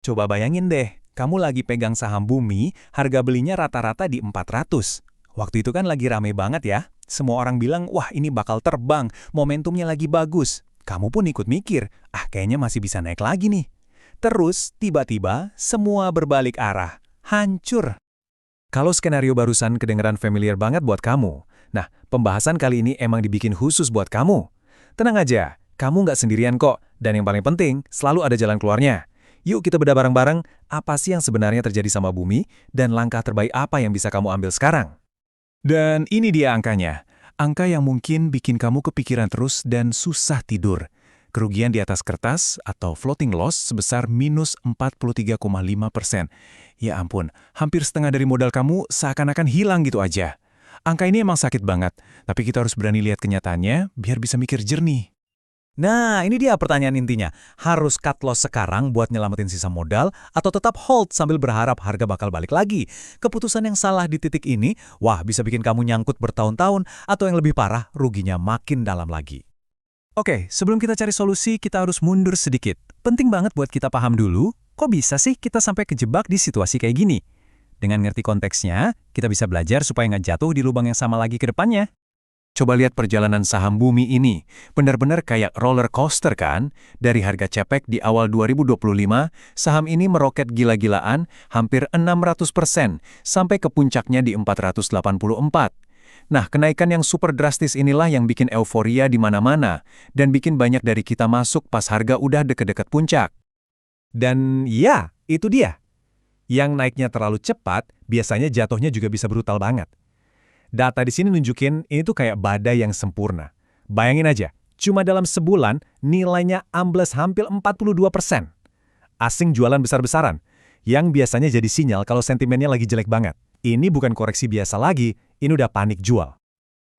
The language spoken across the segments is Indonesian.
Coba bayangin deh, kamu lagi pegang saham Bumi, harga belinya rata-rata di 400. Waktu itu kan lagi rame banget ya. Semua orang bilang, wah ini bakal terbang, momentumnya lagi bagus. Kamu pun ikut mikir, kayaknya masih bisa naik lagi nih. Terus, tiba-tiba, semua berbalik arah. Hancur. Kalau skenario barusan kedengeran familiar banget buat kamu. Nah, pembahasan kali ini emang dibikin khusus buat kamu. Tenang aja, kamu nggak sendirian kok. Dan yang paling penting, selalu ada jalan keluarnya. Yuk kita bedah bareng-bareng, apa sih yang sebenarnya terjadi sama bumi, dan langkah terbaik apa yang bisa kamu ambil sekarang. Dan ini dia angkanya. Angka yang mungkin bikin kamu kepikiran terus dan susah tidur. Kerugian di atas kertas atau floating loss sebesar minus 43,5%. Ya ampun, hampir setengah dari modal kamu seakan-akan hilang gitu aja. Angka ini emang sakit banget, tapi kita harus berani lihat kenyataannya biar bisa mikir jernih. Nah, ini dia pertanyaan intinya. Harus cut loss sekarang buat nyelamatin sisa modal atau tetap hold sambil berharap harga bakal balik lagi? Keputusan yang salah di titik ini, wah bisa bikin kamu nyangkut bertahun-tahun atau yang lebih parah, ruginya makin dalam lagi. Oke, sebelum kita cari solusi, kita harus mundur sedikit. Penting banget buat kita paham dulu, kok bisa sih kita sampai kejebak di situasi kayak gini? Dengan ngerti konteksnya, kita bisa belajar supaya nggak jatuh di lubang yang sama lagi ke depannya. Coba lihat perjalanan saham bumi ini. Benar-benar kayak roller coaster kan? Dari harga cepek di awal 2025, saham ini meroket gila-gilaan hampir 600%, sampai ke puncaknya di 484. Nah, kenaikan yang super drastis inilah yang bikin euforia di mana-mana, dan bikin banyak dari kita masuk pas harga udah deket-deket puncak. Dan ya, itu dia. Yang naiknya terlalu cepat, biasanya jatuhnya juga bisa brutal banget. Data di sini nunjukin ini tuh kayak badai yang sempurna. Bayangin aja, cuma dalam sebulan nilainya ambles hampir 42%. Asing jualan besar-besaran, yang biasanya jadi sinyal kalau sentimennya lagi jelek banget. Ini bukan koreksi biasa lagi, ini udah panik jual.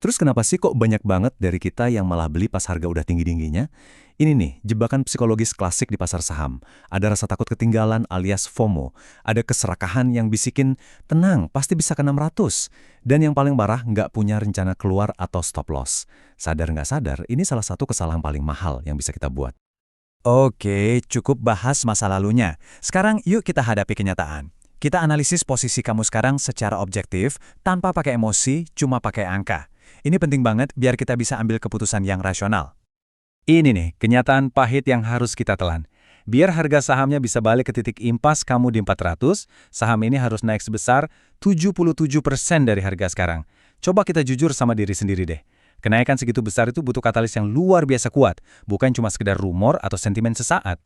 Terus kenapa sih kok banyak banget dari kita yang malah beli pas harga udah tinggi-tingginya? Ini nih, jebakan psikologis klasik di pasar saham. Ada rasa takut ketinggalan alias FOMO. Ada keserakahan yang bisikin, tenang, pasti bisa ke 600. Dan yang paling parah, nggak punya rencana keluar atau stop loss. Sadar nggak sadar, ini salah satu kesalahan paling mahal yang bisa kita buat. Oke, cukup bahas masa lalunya. Sekarang yuk kita hadapi kenyataan. Kita analisis posisi kamu sekarang secara objektif, tanpa pakai emosi, cuma pakai angka. Ini penting banget biar kita bisa ambil keputusan yang rasional. Ini nih, kenyataan pahit yang harus kita telan. Biar harga sahamnya bisa balik ke titik impas kamu di 400, saham ini harus naik sebesar 77% dari harga sekarang. Coba kita jujur sama diri sendiri deh. Kenaikan segitu besar itu butuh katalis yang luar biasa kuat, bukan cuma sekedar rumor atau sentimen sesaat.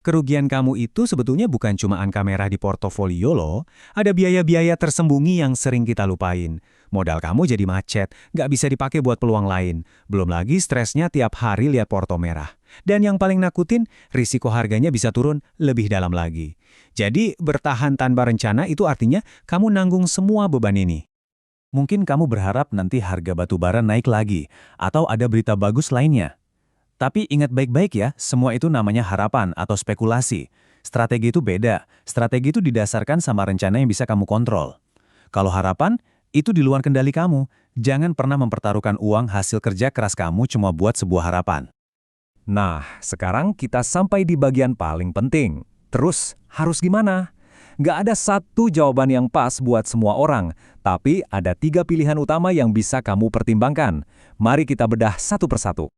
Kerugian kamu itu sebetulnya bukan cuma angka merah di portofolio loh, ada biaya-biaya tersembunyi yang sering kita lupain. Modal kamu jadi macet, nggak bisa dipakai buat peluang lain. Belum lagi stresnya tiap hari lihat porto merah. Dan yang paling nakutin, risiko harganya bisa turun lebih dalam lagi. Jadi bertahan tanpa rencana itu artinya kamu nanggung semua beban ini. Mungkin kamu berharap nanti harga batu bara naik lagi, atau ada berita bagus lainnya. Tapi ingat baik-baik ya, semua itu namanya harapan atau spekulasi. Strategi itu beda. Strategi itu didasarkan sama rencana yang bisa kamu kontrol. Kalau harapan, itu di luar kendali kamu. Jangan pernah mempertaruhkan uang hasil kerja keras kamu cuma buat sebuah harapan. Nah, sekarang kita sampai di bagian paling penting. Terus, harus gimana? Nggak ada satu jawaban yang pas buat semua orang, tapi ada 3 pilihan utama yang bisa kamu pertimbangkan. Mari kita bedah satu persatu.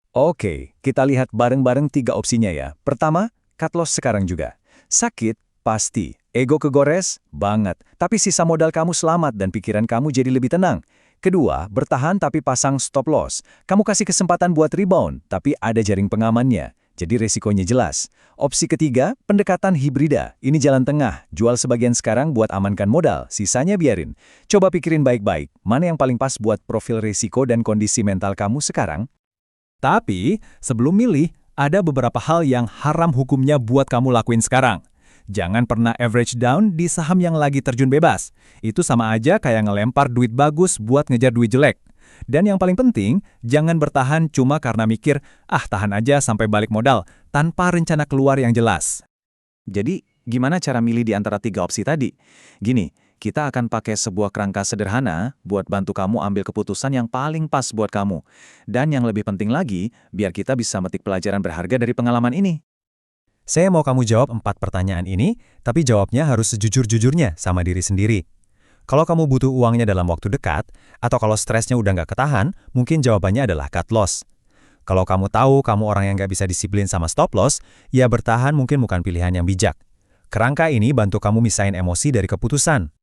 Oke, kita lihat bareng-bareng 3 opsinya ya. Pertama, cut loss sekarang juga. Sakit, pasti. Ego kegores? Banget. Tapi sisa modal kamu selamat dan pikiran kamu jadi lebih tenang. Kedua, bertahan tapi pasang stop loss. Kamu kasih kesempatan buat rebound, tapi ada jaring pengamannya. Jadi resikonya jelas. Opsi ketiga, pendekatan hibrida. Ini jalan tengah. Jual sebagian sekarang buat amankan modal, sisanya biarin. Coba pikirin baik-baik, mana yang paling pas buat profil risiko dan kondisi mental kamu sekarang? Tapi, sebelum milih, ada beberapa hal yang haram hukumnya buat kamu lakuin sekarang. Jangan pernah average down di saham yang lagi terjun bebas. Itu sama aja kayak ngelempar duit bagus buat ngejar duit jelek. Dan yang paling penting, jangan bertahan cuma karena mikir, tahan aja sampai balik modal, tanpa rencana keluar yang jelas. Jadi, gimana cara milih di antara 3 opsi tadi? Gini, kita akan pakai sebuah kerangka sederhana buat bantu kamu ambil keputusan yang paling pas buat kamu. Dan yang lebih penting lagi, biar kita bisa metik pelajaran berharga dari pengalaman ini. Saya mau kamu jawab 4 pertanyaan ini, tapi jawabnya harus sejujur-jujurnya sama diri sendiri. Kalau kamu butuh uangnya dalam waktu dekat, atau kalau stresnya udah nggak ketahan, mungkin jawabannya adalah cut loss. Kalau kamu tahu kamu orang yang nggak bisa disiplin sama stop loss, ya bertahan mungkin bukan pilihan yang bijak. Kerangka ini bantu kamu misahin emosi dari keputusan.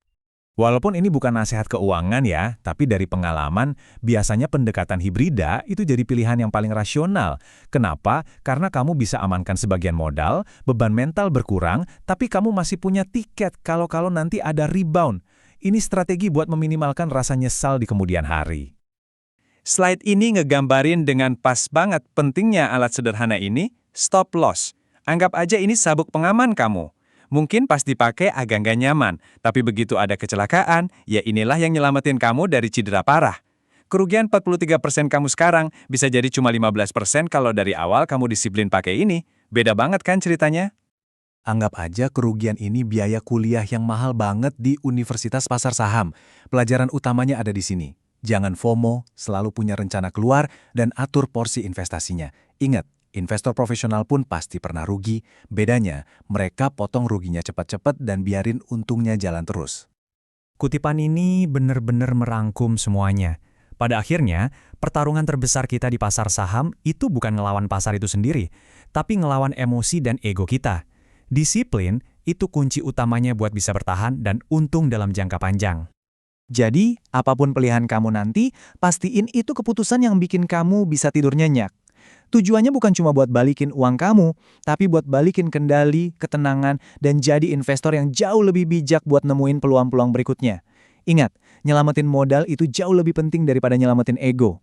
Walaupun ini bukan nasihat keuangan ya, tapi dari pengalaman, biasanya pendekatan hibrida itu jadi pilihan yang paling rasional. Kenapa? Karena kamu bisa amankan sebagian modal, beban mental berkurang, tapi kamu masih punya tiket kalau nanti ada rebound. Ini strategi buat meminimalkan rasa nyesal di kemudian hari. Slide ini ngegambarin dengan pas banget pentingnya alat sederhana ini, stop loss. Anggap aja ini sabuk pengaman kamu. Mungkin pas dipakai agak nggak nyaman, tapi begitu ada kecelakaan, ya inilah yang nyelamatin kamu dari cedera parah. Kerugian 43% kamu sekarang bisa jadi cuma 15% kalau dari awal kamu disiplin pakai ini. Beda banget kan ceritanya? Anggap aja kerugian ini biaya kuliah yang mahal banget di Universitas Pasar Saham. Pelajaran utamanya ada di sini. Jangan FOMO, selalu punya rencana keluar, dan atur porsi investasinya. Ingat, investor profesional pun pasti pernah rugi. Bedanya, mereka potong ruginya cepat-cepat dan biarin untungnya jalan terus. Kutipan ini benar-benar merangkum semuanya. Pada akhirnya, pertarungan terbesar kita di pasar saham itu bukan ngelawan pasar itu sendiri, tapi ngelawan emosi dan ego kita. Disiplin itu kunci utamanya buat bisa bertahan dan untung dalam jangka panjang. Jadi, apapun pilihan kamu nanti, pastiin itu keputusan yang bikin kamu bisa tidur nyenyak. Tujuannya bukan cuma buat balikin uang kamu, tapi buat balikin kendali, ketenangan, dan jadi investor yang jauh lebih bijak buat nemuin peluang-peluang berikutnya. Ingat, nyelamatin modal itu jauh lebih penting daripada nyelamatin ego.